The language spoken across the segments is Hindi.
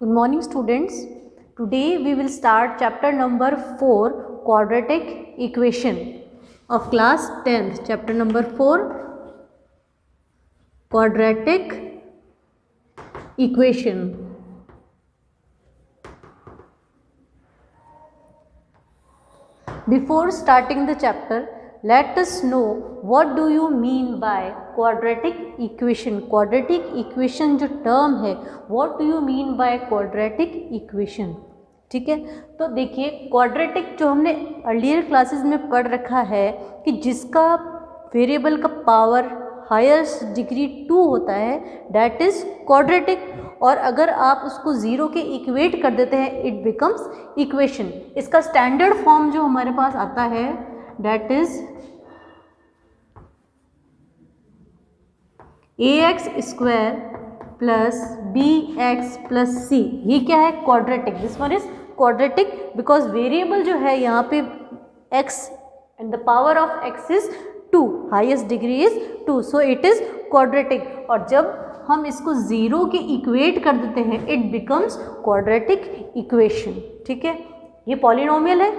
Good morning students. Today we will start chapter number 4 quadratic equation of class 10th. Chapter number 4 quadratic equation. Before starting the chapter, let us know what do you mean by quadratic equation. Quadratic equation जो term है, what do you mean by quadratic equation? ठीक है, तो देखिए क्वाड्रेटिक जो हमने अर्लियर क्लासेस में पढ़ रखा है कि जिसका वेरिएबल का पावर हाईएस्ट डिग्री 2 होता है दैट इज क्वाड्रेटिक, और अगर आप उसको ज़ीरो के इक्वेट कर देते हैं इट बिकम्स इक्वेशन. इसका स्टैंडर्ड फॉर्म जो हमारे पास आता है that is ax square plus bx plus c. ये क्या है? Quadratic. This one is quadratic because variable जो है यहाँ पे x and the power of x is 2, highest degree is 2, so it is quadratic. और जब हम इसको ज़ीरो के इक्वेट कर देते हैं इट बिकम्स क्वाड्रेटिक इक्वेशन. ठीक है, ये पॉलिनोमियल है.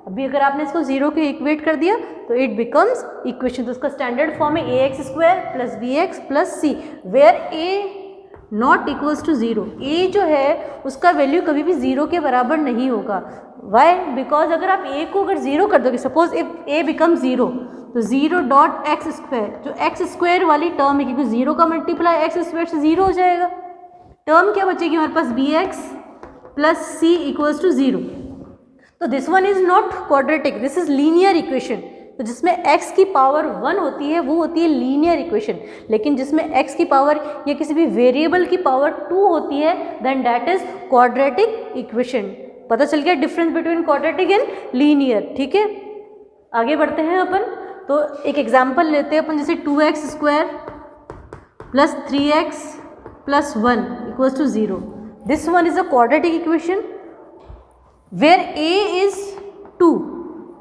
अभी अगर आपने इसको ज़ीरो के इक्वेट कर दिया तो इट बिकम्स इक्वेशन. तो उसका स्टैंडर्ड फॉर्म है ax square plus bx plus c where a not equals to zero. a जो है उसका वैल्यू कभी भी ज़ीरो के बराबर नहीं होगा. वाई? बिकॉज अगर आप a को अगर ज़ीरो कर दोगे, suppose if a become zero, तो ज़ीरो डॉट एक्स स्क्वायर, जो एक्स स्क्वायर वाली टर्म है क्योंकि ज़ीरो का मल्टीप्लाई एक्स स्क्वायर से ज़ीरो हो जाएगा. टर्म क्या बचेगी हमारे पास? B x plus c equals to zero. तो this one is not quadratic, this is linear equation. तो जिसमें x की पावर 1 होती है वो होती है लीनियर इक्वेशन, लेकिन जिसमें x की पावर या किसी भी वेरिएबल की पावर 2 होती है then that is quadratic equation. पता चल गया difference between quadratic and linear. ठीक है, आगे बढ़ते हैं अपन. तो एक एग्जाम्पल लेते हैं अपन, जैसे 2x square plus 3x plus 1 equals to 0. This one is a quadratic equation where a is 2.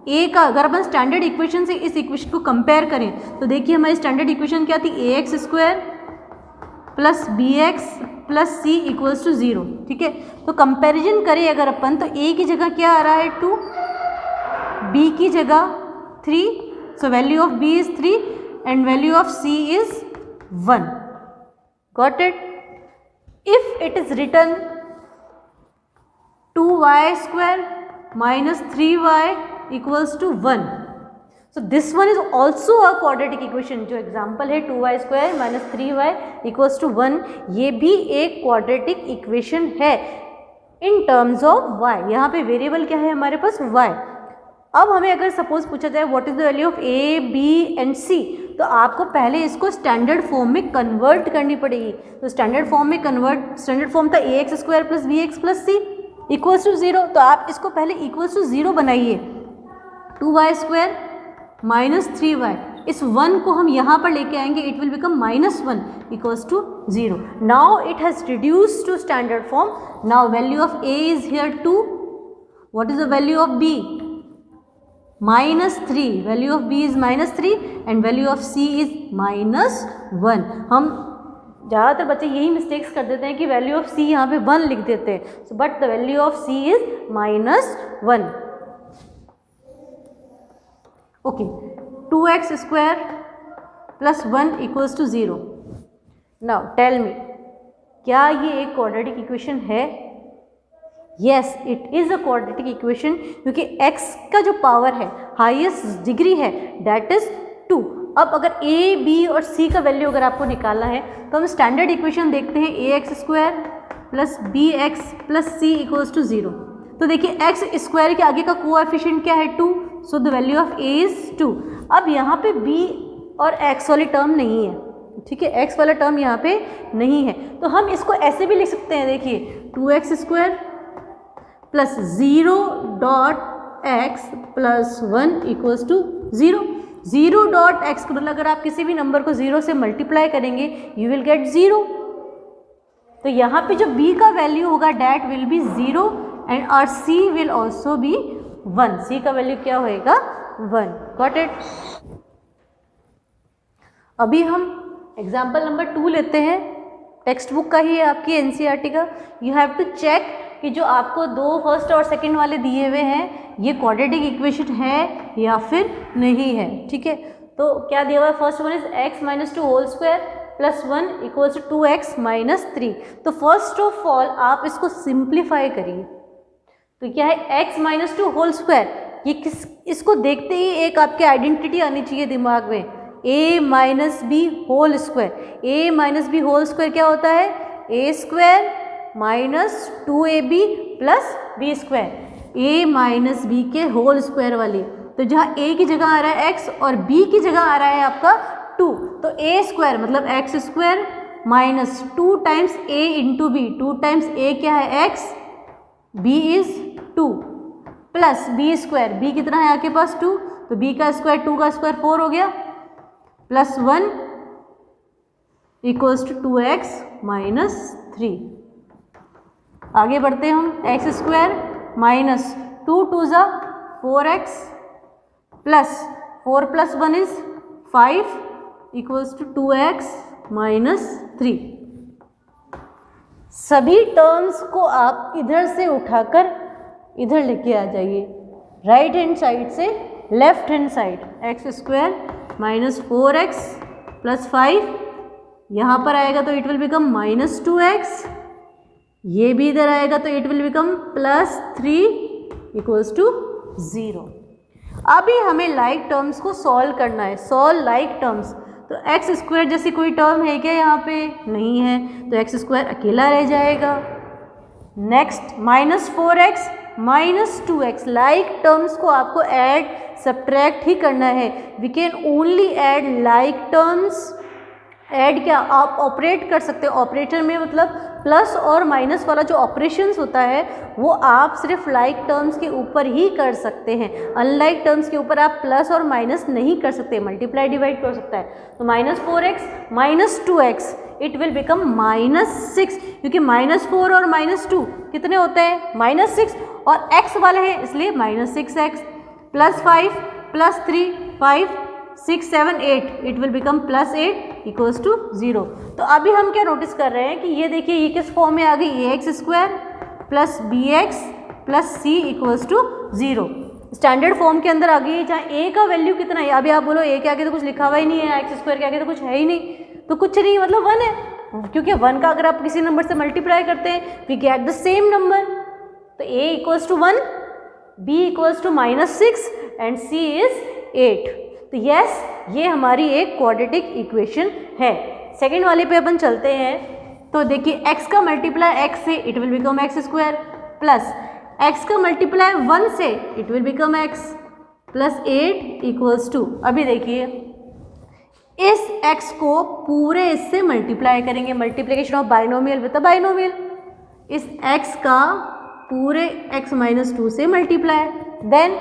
a का अगर अपन स्टैंडर्ड इक्वेशन से इस इक्वेशन को कंपेयर करें तो देखिए हमारी स्टैंडर्ड इक्वेशन क्या थी? ax square plus bx plus c equals to 0. ठीक है, तो कंपैरिजन करें अगर अपन तो a की जगह क्या आ रहा है? 2, b की जगह 3, so value of b is 3 and value of c is 1. Got it? If it is written 2y square minus 3y equals to 1, so this one is also a quadratic equation. जो एग्जाम्पल है 2y square minus 3y equals to 1, ये भी एक quadratic equation है in terms of y. यहाँ पे वेरिएबल क्या है हमारे पास? y. अब हमें अगर सपोज पूछा जाए what is the value of a, b and c, तो आपको पहले इसको स्टैंडर्ड फॉर्म में कन्वर्ट करनी पड़ेगी. तो स्टैंडर्ड फॉर्म में स्टैंडर्ड फॉर्म था ax square plus bx plus c equals to 0. तो आप इसको पहले इक्वल्स टू 0 बनाइए. 2y स्क्वायर माइनस 3y, इस 1 को हम यहाँ पर लेके आएंगे, it will become minus 1 equals to 0. Now it has reduce to standard form. Now value of a is here 2. What is the value of b? -3. Value of b is -3 and value of c is -1. हम ज़्यादातर बच्चे यही मिस्टेक्स कर देते हैं कि वैल्यू ऑफ c यहाँ पे 1 लिख देते हैं, so but the value of c is -1. Okay, 2x square plus 1 equals to 0. Now tell me, क्या ये एक क्वाड्रेटिक इक्वेशन है? Yes, it is a quadratic equation क्योंकि x का जो पावर है हाईएस्ट डिग्री है दैट इज 2. अब अगर a, b और c का वैल्यू अगर आपको निकालना है तो हम स्टैंडर्ड इक्वेशन देखते हैं ax square plus bx plus c equals to 0. तो देखिए x स्क्वायर के आगे का कोएफिशिएंट क्या है? 2, so the value of a is 2. अब यहाँ पे b और x वाली टर्म नहीं है. ठीक है, x वाला टर्म यहाँ पे नहीं है, तो हम इसको ऐसे भी लिख सकते हैं. देखिए 2x square plus 0 dot x plus 1 equals to 0. 0 dot x को मतलब अगर आप किसी भी नंबर को 0 से मल्टीप्लाई करेंगे यू विल गेट 0. तो यहाँ पे जो b का वैल्यू होगा डैट विल बी 0 एंड और c will also be 1. c का वैल्यू क्या होएगा? 1. Got it? अभी हम एग्जाम्पल नंबर 2 लेते हैं. टेक्स्ट बुक का ही है, आपकी एनसीईआरटी का। यू हैव टू चेक कि जो आपको दो फर्स्ट और सेकंड वाले दिए हुए हैं ये क्वाड्रेटिक इक्वेशन है या फिर नहीं है, ठीक है। तो क्या दिया हुआ है, first one is x minus 2 whole square plus 1 equals to 2x minus 3। तो फर्स्ट ऑफ ऑल आप इसको सिंप्लीफाई करिए। तो क्या है x माइनस 2 होल स्क्वायर, ये इसको देखते ही एक आपकी आइडेंटिटी आनी चाहिए दिमाग में, a minus b whole square. a minus b whole square क्या होता है, a square minus 2ab plus b square, a minus b के होल स्क्वायर वाली। तो जहाँ a की जगह आ रहा है x और b की जगह आ रहा है आपका 2, तो a स्क्वायर मतलब x square minus 2 times a into b, 2 times a क्या है x, b is 2 plus b square, b कितना है आपके पास 2, तो b का स्क्वायर 2 का स्क्वायर 4 हो गया, plus 1 equals to 2x minus 3। आगे बढ़ते हैं हम, एक्स स्क्वायर माइनस 2 2 ज़ा 4x plus 4 plus 1 is 5 equals to 2x minus 3। सभी टर्म्स को आप इधर से उठाकर इधर लेके आ जाइए, राइट हैंड साइड से left hand side, x square minus 4x plus 5, यहाँ पर आएगा तो it will become minus 2x, ये भी इधर आएगा तो it will become plus 3 equals to 0। अभी हमें लाइक टर्म्स को सॉल्व करना है, सॉल्व लाइक टर्म्स। तो एक्स स्क्वायर जैसी कोई टर्म है क्या यहाँ पे, नहीं है, तो एक्स स्क्वायर अकेला रह जाएगा। Next minus 4x minus 2x, like terms को आपको ऐड सब्ट्रैक्ट ही करना है। We can only add like terms. Add क्या, आप ऑपरेट कर सकते हो, ऑपरेटर में मतलब प्लस और माइनस वाला जो ऑपरेशंस होता है वो आप सिर्फ लाइक टर्म्स के ऊपर ही कर सकते हैं, अनलाइक टर्म्स के ऊपर आप प्लस और माइनस नहीं कर सकते, मल्टीप्लाई डिवाइड कर सकता है। तो minus 4x minus 2x it will become minus 6, क्योंकि माइनस 4 और माइनस 2 कितने होते हैं, माइनस 6, और x वाले हैं इसलिए minus 6x, plus 5 plus 3 5 6 7 8 it will become plus 8 equals to 0। तो अभी हम क्या नोटिस कर रहे हैं कि ये देखिए ये किस फॉर्म में आ गई, a x square plus b x plus c equals to 0, standard form के अंदर आ गई है, जहाँ ए का वैल्यू कितना है। अभी आप बोलो ए के आगे तो कुछ लिखा हुआ ही नहीं है, एक्स स्क्वायर के आगे तो कुछ है ही नहीं, तो कुछ नहीं मतलब 1 है, क्योंकि 1 का अगर आप किसी नंबर से मल्टीप्लाई करते हैं we get the same number. तो a equals to 1, b equals to minus 6 and c is 8। तो यस ये हमारी एक क्वाड्रेटिक इक्वेशन है। सेकेंड वाले पे अपन चलते हैं। तो देखिए x का मल्टीप्लाई x से it will become x square, plus x का मल्टीप्लाई 1 से it will become x plus 8 equals to, अभी देखिए इस x को पूरे इससे मल्टीप्लाई करेंगे, multiplication of binomial with the binomial, इस x का पूरे x माइनस 2 से मल्टीप्लाई, देन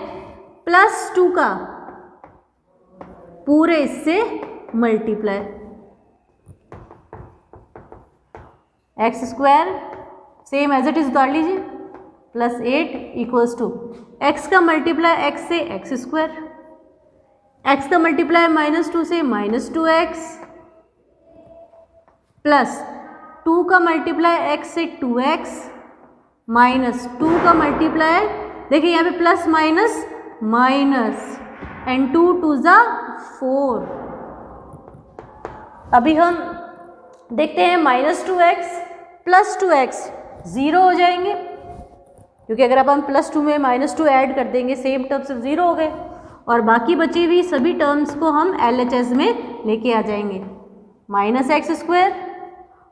प्लस 2 का पूरे इससे multiply, x square same as it is उतार लीजिए प्लस 8 इक्वल्स टू एक्स का मल्टीप्लाई एक्स से एक्स स्क्वायर, एक्स का मल्टीप्लाई माइनस 2 से माइनस 2x, प्लस 2 का मल्टीप्लाई x से 2x, माइनस 2 का मल्टीप्लाई, देखिए यहाँ पे प्लस माइनस माइनस एंड 2 2 ज़ा 4। अभी हम देखते हैं माइनस 2x प्लस 2x 0 हो जाएंगे, क्योंकि अगर अब हम प्लस 2 में माइनस 2 ऐड कर देंगे सेम टर्म से 0 हो गए, और बाकी बची हुई सभी टर्म्स को हम LHS में लेके आ जाएंगे, माइनस एक्स स्क्वायर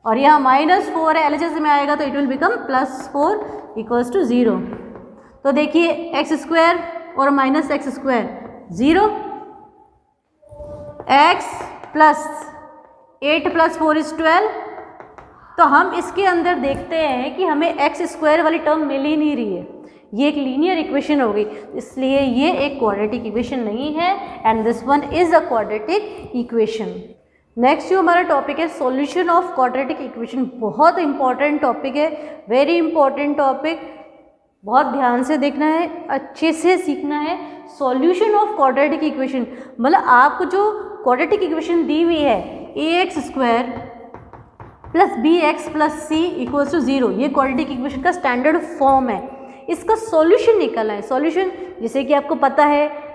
और यहाँ माइनस 4 है, LHS में आएगा तो it will become plus 4 equals to 0। तो देखिए एक्स स्क्वायर और minus x square 0, x plus 8 plus 4 is 12। तो हम इसके अंदर देखते हैं कि हमें एक्स स्क्वायर वाली टर्म मिल ही नहीं रही है, ये एक लीनियर इक्वेशन हो गई, इसलिए ये एक क्वाड्रेटिक इक्वेशन नहीं है and this one is a quadratic equation. Next जो हमारा टॉपिक है सॉल्यूशन ऑफ क्वाड्रेटिक इक्वेशन, बहुत इंपॉर्टेंट टॉपिक है, वेरी इंपॉर्टेंट टॉपिक, बहुत ध्यान से देखना है, अच्छे से सीखना है। सॉल्यूशन ऑफ क्वाड्रेटिक इक्वेशन मतलब आपको जो क्वाड्रेटिक इक्वेशन दी हुई है a x square plus b x plus c equals to 0, ये क्वाड्रेटिक इक्वेशन का स्टैंडर्ड फॉर्म है। इसका सॉल्यूशन निकालना है। सॉल्यूशन जैसे कि आपको पता है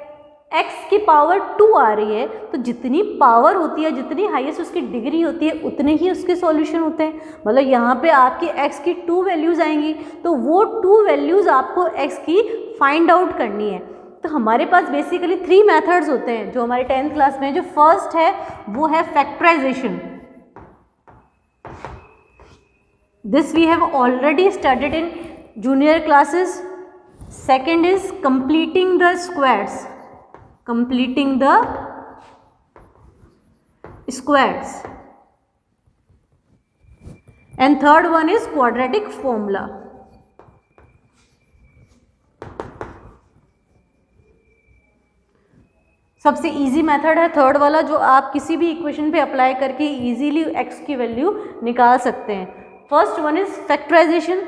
x की पावर 2 आ रही है, तो जितनी पावर होती है, जितनी हाईएस्ट उसकी डिग्री होती है, उतने ही उसके सॉल्यूशन होते हैं। मतलब यहाँ पे आपकी x की 2 वैल्यूज़ आएंगी, तो वो 2 वैल्यूज़ आपको x की फाइंड आउट करनी है। तो हमारे पास बेसिकली 3 मेथड्स होते हैं जो हमारे 10th क्लास में। जो फर्स्ट है वो है factorisation, this we have already studied in junior classes. Second is completing the squares, completing the squares, and third one is quadratic formula. सबसे इजी मेथड है थर्ड वाला, जो आप किसी भी इक्वेशन पे अप्लाई करके इजीली x की वैल्यू निकाल सकते हैं। First one is factorisation,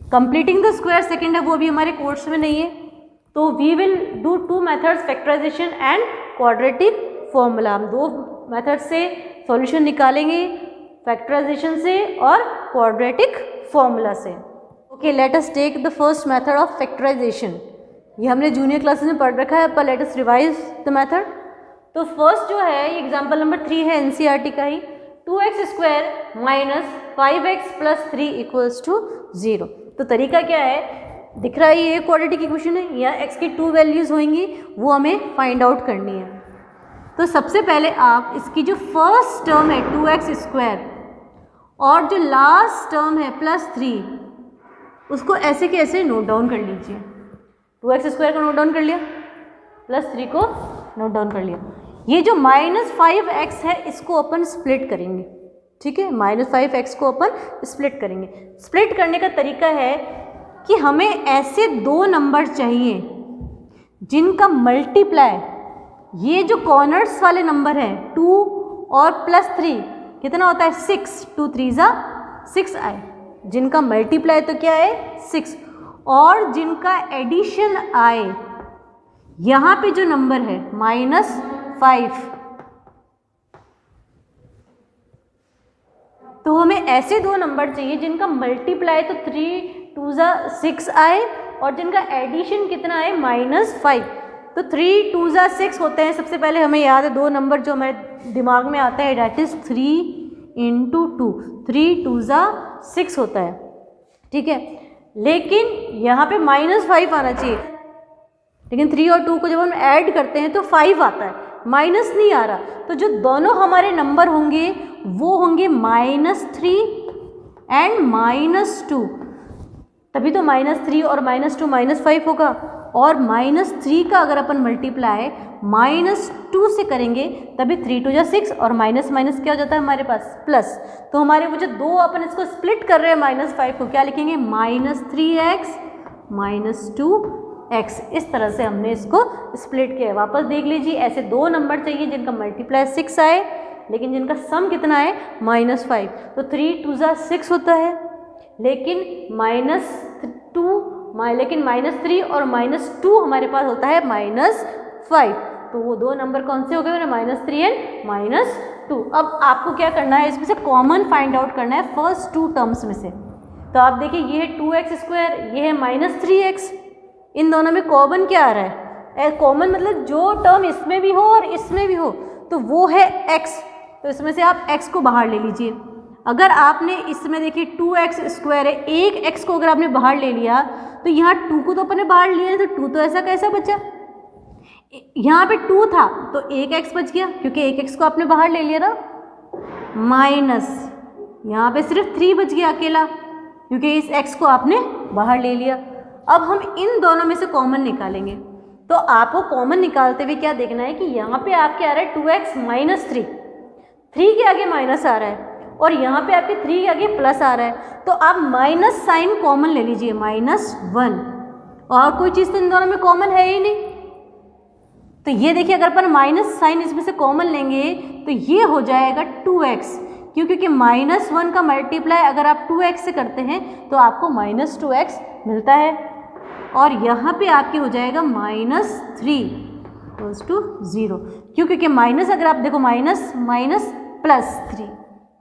completing the square second है, वो भी हमारे कोर्स में नहीं है। तो we will do 2 methods, factorisation and quadratic formula. हम 2 मेथड से सॉल्यूशन निकालेंगे, फैक्टराइजेशन से और क्वाड्रेटिक फॉर्मूला से। Okay, let us take the first method of factorisation. ये हमने जूनियर क्लासेस में पढ़ रखा है, पर let us revise the method. तो फर्स्ट जो है एग्जाम्पल नंबर 3 है एनसीईआरटी का ही, 2x² minus 5x plus 3 equals to 0। तो तरीका क्या है, दिख रहा है ये क्वाड्रेटिक इक्वेशन है, यहाँ x की 2 वैल्यूज़ होंगी, वो हमें फाइंड आउट करनी है। तो सबसे पहले आप इसकी जो फर्स्ट टर्म है 2x² और जो लास्ट टर्म है प्लस 3, उसको ऐसे के ऐसे नोट डाउन कर लीजिए। 2x² को नोट डाउन कर लिया, प्लस 3 को नोट डाउन कर लिया। ये जो -5x है इसको अपन स्प्लिट करेंगे, ठीक है, -5x को अपन स्प्लिट करेंगे। स्प्लिट करने का तरीका है कि हमें ऐसे 2 नंबर चाहिए जिनका मल्टीप्लाई, ये जो कॉर्नर्स वाले नंबर हैं 2 और प्लस 3 कितना होता है 6, 2 3 6 आए, जिनका मल्टीप्लाई तो क्या है 6, और जिनका एडिशन आए, यहाँ पे जो नंबर है -5। तो हमें ऐसे 2 नंबर चाहिए जिनका मल्टीप्लाई तो 3 2 6 आए और जिनका एडिशन कितना आए -5। तो 3 2 6 होते हैं। सबसे पहले हमें याद है 2 नंबर जो हमारे दिमाग में आता है, डैट इज 3 × 2, 3 2 6 होता है, ठीक है। लेकिन यहाँ पे -5 आना चाहिए, लेकिन 3 और 2 को जब हम ऐड करते हैं तो 5 आता है, माइनस नहीं आ रहा। तो जो दोनों हमारे नंबर होंगे वो होंगे -3 एंड -2, तभी तो -3 और -2 -5 होगा। और -3 का अगर अपन मल्टीप्लाई -2 से करेंगे तभी 3 2 6 और माइनस माइनस क्या हो जाता है हमारे पास प्लस। तो हमारे वो जो 2 अपन इसको स्प्लिट कर रहे हैं -5 को, क्या लिखेंगे -3x -2x। इस तरह से हमने इसको स्प्लिट किया है। वापस देख लीजिए, ऐसे 2 नंबर चाहिए जिनका मल्टीप्लाई 6 आए लेकिन जिनका सम कितना है -5। तो 3 2 6 होता है, लेकिन -3 और -2 हमारे पास होता है -5। तो वो 2 नंबर कौन से हो गए मेरे, -3 एंड -2। अब आपको क्या करना है, इसमें से कॉमन फाइंड आउट करना है फर्स्ट 2 टर्म्स में से। तो आप देखिए ये है 2x², ये है -3x, इन दोनों में कॉमन क्या आ रहा है, कॉमन मतलब जो टर्म इसमें भी हो और इसमें भी हो तो वो है x। तो इसमें से आप x को बाहर ले लीजिए। अगर आपने इसमें देखिए 2x² है, एक x को अगर आपने बाहर ले लिया तो यहाँ 2 को तो अपने बाहर लिया, तो 2 तो ऐसा कैसा बचा, यहाँ पे 2 था तो एक x बच गया क्योंकि एक x को आपने बाहर ले लिया ना, माइनस यहाँ पे सिर्फ 3 बच गया अकेला क्योंकि इस x को आपने बाहर ले लिया। अब हम इन दोनों में से कॉमन निकालेंगे। तो आपको कॉमन निकालते हुए क्या देखना है कि यहाँ पे आपके आ रहा है 2x -3, 3 के आगे माइनस आ रहा है और यहाँ पे आपके 3 के आगे प्लस आ रहा है। तो आप माइनस साइन कॉमन ले लीजिए, -1, और कोई चीज़ तो इन दोनों में कॉमन है ही नहीं। तो ये देखिए अगर अपन माइनस साइन इसमें से कॉमन लेंगे तो ये हो जाएगा 2x, क्योंकि -1 का मल्टीप्लाई अगर आप 2x से करते हैं तो आपको -2x मिलता है। और यहाँ पे आपके हो जाएगा -3 = 0, क्योंकि माइनस अगर आप देखो माइनस +3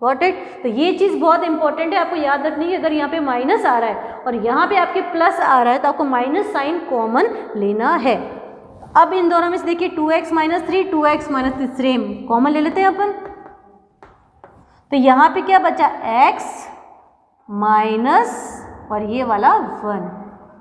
गॉट इट। तो ये चीज़ बहुत इंपॉर्टेंट है, आपको याद रखनी है। अगर यहाँ पे माइनस आ रहा है और यहाँ पे आपके प्लस आ रहा है तो आपको माइनस साइन कॉमन लेना है। अब इन दोनों में से देखिए 2x minus 3, 2x minus 3 same common ले लेते हैं अपन। तो यहाँ पे क्या बचा, x माइनस और ये वाला 1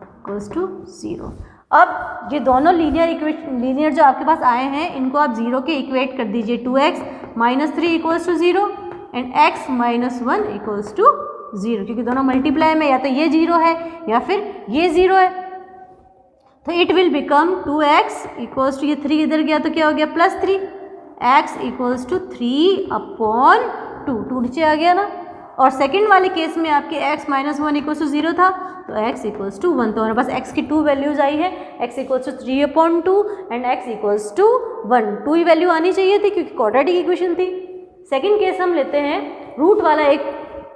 इक्वल्स टू 0। अब ये दोनों लीनियर जो आपके पास आए हैं इनको आप 0 के इक्वेट कर दीजिए। 2x minus 3 equals to 0 and x minus 1 equals to 0, क्योंकि दोनों मल्टीप्लाई में या तो ये 0 है या फिर ये 0 है। तो it will become 2x equals to, ये 3 इधर गया तो क्या हो गया प्लस 3, x इक्वल्स टू 3/2, 2 नीचे आ गया ना। और सेकंड वाले केस में आपके x माइनस 1 इक्वल्स टू 0 था तो x इक्वल्स टू 1। तो हमारे पास x की 2 वैल्यूज आई है, x equals to 3/2 and x equals to 1। 2 ही वैल्यू आनी चाहिए थी क्योंकि क्वाड्रेटिक इक्वेशन थी। सेकंड केस हम लेते हैं, रूट वाला एक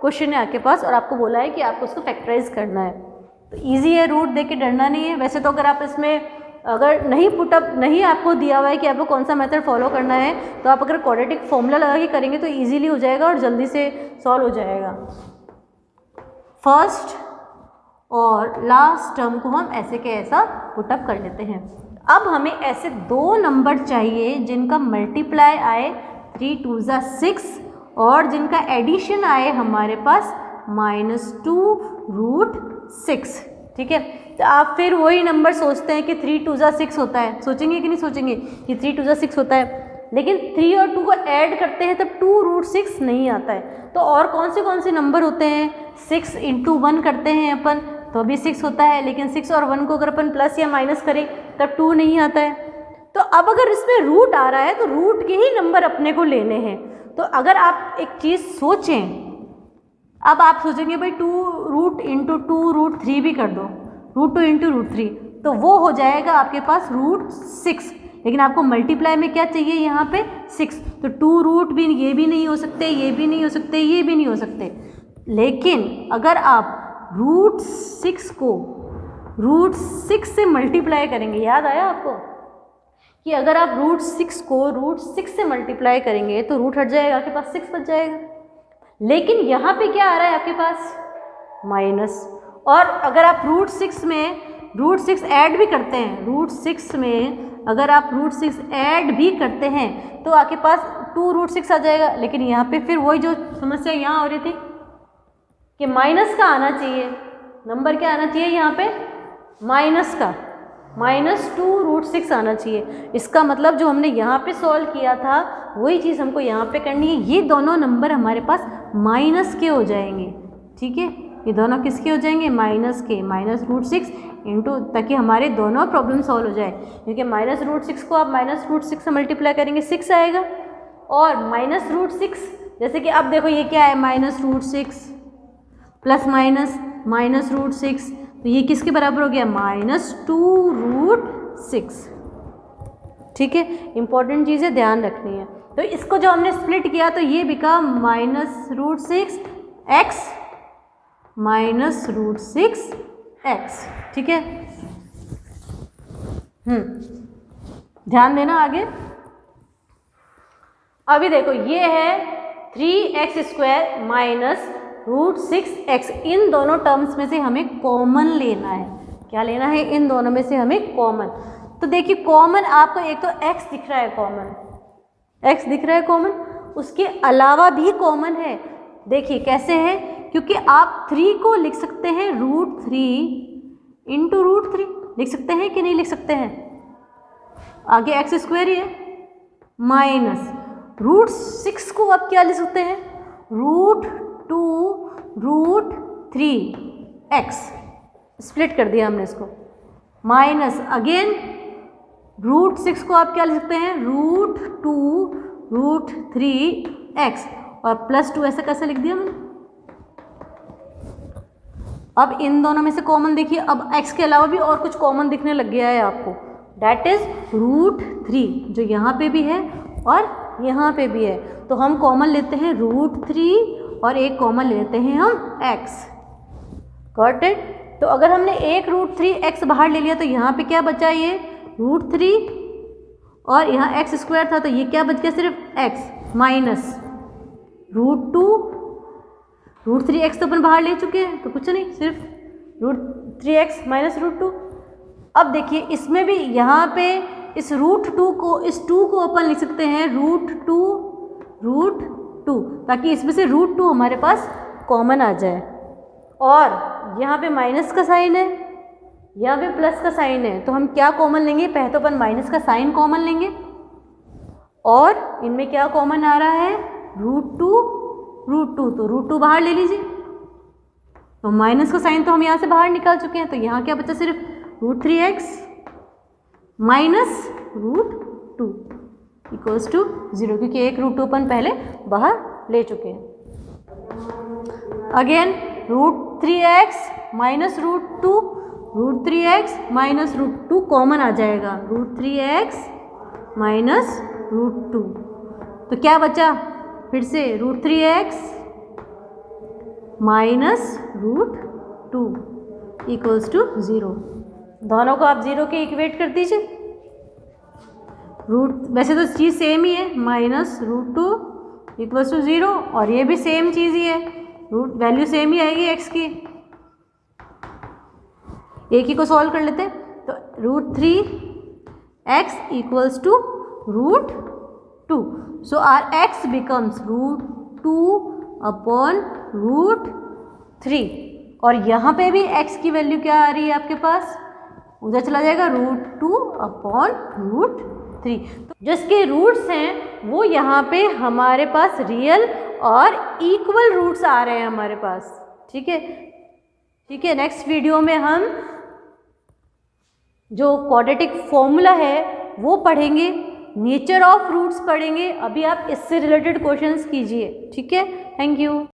क्वेश्चन है आपके पास और आपको बोला है कि आपको उसको फैक्टराइज करना है। तो ईजी है, रूट देख के डरना नहीं है। वैसे तो अगर आप इसमें अगर नहीं पुटअप नहीं आपको दिया हुआ है कि आपको कौन सा मेथड फॉलो करना है तो आप अगर क्वाड्रेटिक फॉर्मूला लगा के करेंगे तो इजीली हो जाएगा और जल्दी से सॉल्व हो जाएगा। फर्स्ट और लास्ट टर्म को हम ऐसे के ऐसा पुटअप कर लेते हैं। अब हमें ऐसे दो नंबर चाहिए जिनका मल्टीप्लाई आए 3 2 6 और जिनका एडिशन आए हमारे पास -2√6। ठीक है, तो आप फिर वही नंबर सोचते हैं कि 3 2 6 होता है, सोचेंगे कि नहीं सोचेंगे कि 3 2 6 होता है, लेकिन 3 और 2 को ऐड करते हैं तब 2√6 नहीं आता है। तो और कौन से नंबर होते हैं, 6 × 1 करते हैं अपन तो भी 6 होता है, लेकिन 6 और 1 को अगर अपन प्लस या माइनस करें तब 2 नहीं आता है। तो अब अगर इसमें रूट आ रहा है तो रूट के ही नंबर अपने को लेने हैं। तो अगर आप एक चीज़ सोचें, अब आप सोचेंगे भाई 2√2√3 भी कर दो, √2 × √3 तो वो हो जाएगा आपके पास √6, लेकिन आपको मल्टीप्लाई में क्या चाहिए यहाँ पे 6। तो 2 रूट भी ये भी नहीं हो सकते, ये भी नहीं हो सकते, ये भी नहीं हो सकते। लेकिन अगर आप √6 को √6 से मल्टीप्लाई करेंगे, याद आया आपको कि अगर आप √6 को √6 से मल्टीप्लाई करेंगे तो रूट हट जाएगा, आपके पास 6 बच जाएगा। लेकिन यहाँ पे क्या आ रहा है आपके पास माइनस, और अगर आप √6 में √6 ऐड भी करते हैं, √6 में अगर आप √6 ऐड भी करते हैं तो आपके पास 2√6 आ जाएगा। लेकिन यहाँ पे फिर वही जो समस्या यहाँ हो रही थी कि माइनस का आना चाहिए, नंबर क्या आना चाहिए यहाँ पे माइनस का, -2√6 आना चाहिए। इसका मतलब जो हमने यहाँ पे सॉल्व किया था वही चीज़ हमको यहाँ पे करनी है। ये दोनों नंबर हमारे पास माइनस के हो जाएंगे। ठीक है, ये दोनों किसके हो जाएंगे, माइनस के, -√6 इंटू, ताकि हमारे दोनों प्रॉब्लम सॉल्व हो जाए। क्योंकि -√6 को आप -√6 से मल्टीप्लाई करेंगे 6 आएगा, और -√6 जैसे कि अब देखो ये क्या है -√6 प्लस माइनस √6, तो ये किसके बराबर हो गया -2√6। ठीक है, इंपॉर्टेंट चीज़ है, ध्यान रखनी है। तो इसको जो हमने स्प्लिट किया तो ये बिका -√6x -√6x। ठीक है, ध्यान देना आगे। अभी देखो ये है 3x² -√6x, इन दोनों टर्म्स में से हमें कॉमन लेना है। क्या लेना है, इन दोनों में से हमें कॉमन। तो देखिए कॉमन आपको एक तो x दिख रहा है, x दिख रहा है कॉमन, उसके अलावा भी कॉमन है। देखिए कैसे है, क्योंकि आप 3 को लिख सकते हैं √3 × √3, लिख सकते हैं कि नहीं लिख सकते हैं, आगे x² ही है, माइनस √6 को आप क्या लिख सकते हैं, √2√3x, स्प्लिट कर दिया हमने इसको, माइनस अगेन √6 को आप क्या लिख सकते हैं, √2√3x, और +2 ऐसा कैसे लिख दिया मैंने। अब इन दोनों में से कॉमन देखिए, अब x के अलावा भी और कुछ कॉमन दिखने लग गया है आपको, डैट इज √3, जो यहाँ पे भी है और यहाँ पे भी है। तो हम कॉमन लेते हैं √3 और एक कॉमन लेते हैं हम x। Got it. तो अगर हमने एक √3x बाहर ले लिया तो यहाँ पे क्या बचा, ये √3 और यहाँ x² था, तो ये क्या बच गया, सिर्फ x, माइनस √3x तो अपन बाहर ले चुके हैं, तो कुछ नहीं, सिर्फ √3x माइनस √2। अब देखिए इसमें भी यहाँ पे इस √2 को, इस 2 को अपन लिख सकते हैं √2, ताकि इसमें से √2 हमारे पास कॉमन आ जाए। और यहाँ पे माइनस का साइन है, यहाँ पे प्लस का साइन है, तो हम क्या कॉमन लेंगे? पहले तो अपन माइनस का साइन कॉमन लेंगे, और इनमें क्या कॉमन आ रहा है? √2, तो √2 बाहर ले लीजिए। तो माइनस का साइन तो हम यहाँ से बाहर निकाल चुके हैं, तो यहाँ क्या बचा? सिर्फ √3x माइनस √2 इक्वल्स टू 0, क्योंकि एक √2 अपन पहले बाहर ले चुके हैं। Again √3x minus √3x minus √2 common आ जाएगा, √3x माइनस √2, तो क्या बचा? फिर से √3x माइनस √2 इक्वल्स टू 0। दोनों को आप 0 के इक्वेट कर दीजिए। वैसे तो चीज़ सेम ही है, माइनस √2 इक्वल्स टू 0, और ये भी सेम चीज़ ही है, वैल्यू सेम ही आएगी x की। एक ही को सॉल्व कर लेते हैं, तो √3x equals to √2, so our x becomes √2 upon √3, और यहाँ पे भी x की वैल्यू क्या आ रही है आपके पास? उधर चला जाएगा √2 अपॉन √3। तो जिसके रूट्स हैं वो यहाँ पे हमारे पास रियल और इक्वल रूट्स आ रहे हैं हमारे पास। ठीक है, ठीक है। नेक्स्ट वीडियो में हम जो क्वाड्रेटिक फॉर्मूला है वो पढ़ेंगे, नेचर ऑफ रूट्स पढ़ेंगे। अभी आप इससे रिलेटेड क्वेश्चंस कीजिए। ठीक है, थैंक यू।